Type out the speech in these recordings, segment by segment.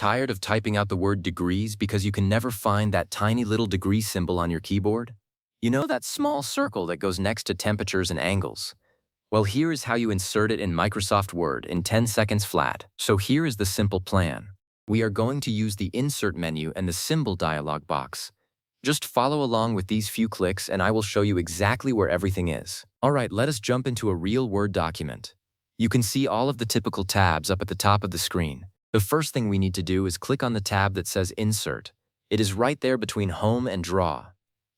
Tired of typing out the word degrees because you can never find that tiny little degree symbol on your keyboard? You know that small circle that goes next to temperatures and angles? Well, here is how you insert it in Microsoft Word in 10 seconds flat. So here is the simple plan. We are going to use the Insert menu and the Symbol dialog box. Just follow along with these few clicks and I will show you exactly where everything is. Alright, let us jump into a real Word document. You can see all of the typical tabs up at the top of the screen. The first thing we need to do is click on the tab that says Insert. It is right there between Home and Draw.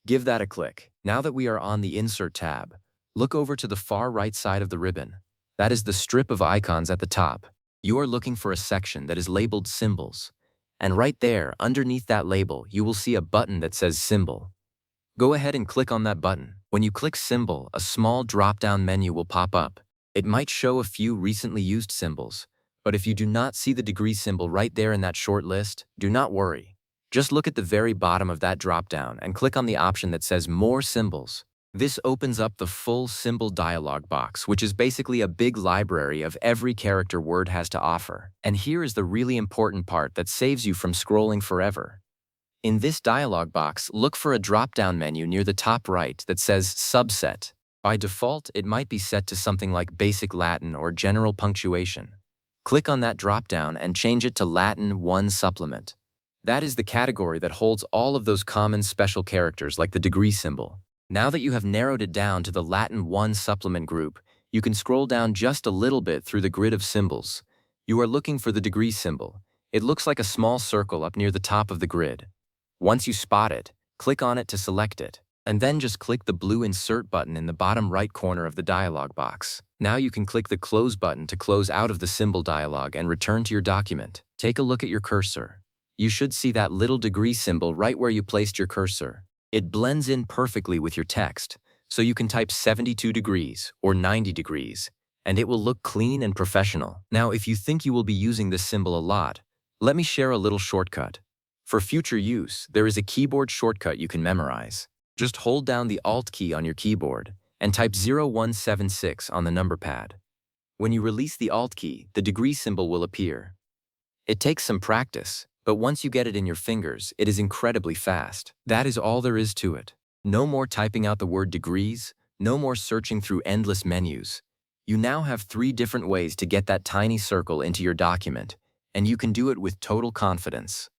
Give that a click. Now that we are on the Insert tab, look over to the far right side of the ribbon. That is the strip of icons at the top. You are looking for a section that is labeled Symbols. And right there, underneath that label, you will see a button that says Symbol. Go ahead and click on that button. When you click Symbol, a small drop-down menu will pop up. It might show a few recently used symbols, but if you do not see the degree symbol right there in that short list, do not worry. Just look at the very bottom of that drop-down and click on the option that says More Symbols. This opens up the full symbol dialog box, which is basically a big library of every character Word has to offer. And here is the really important part that saves you from scrolling forever. In this dialog box, look for a drop-down menu near the top right that says Subset. By default, it might be set to something like Basic Latin or General Punctuation. Click on that drop-down and change it to Latin 1 Supplement. That is the category that holds all of those common special characters like the degree symbol. Now that you have narrowed it down to the Latin 1 supplement group, you can scroll down just a little bit through the grid of symbols. You are looking for the degree symbol. It looks like a small circle up near the top of the grid. Once you spot it, click on it to select it, and then just click the blue Insert button in the bottom right corner of the dialog box. Now you can click the Close button to close out of the symbol dialog and return to your document. Take a look at your cursor. You should see that little degree symbol right where you placed your cursor. It blends in perfectly with your text, so you can type 72 degrees or 90 degrees, and it will look clean and professional. Now, if you think you will be using this symbol a lot, let me share a little shortcut. For future use, there is a keyboard shortcut you can memorize. Just hold down the Alt key on your keyboard and type 0176 on the number pad. When you release the Alt key, the degree symbol will appear. It takes some practice, but once you get it in your fingers, it is incredibly fast. That is all there is to it. No more typing out the word degrees, no more searching through endless menus. You now have 3 different ways to get that tiny circle into your document, and you can do it with total confidence.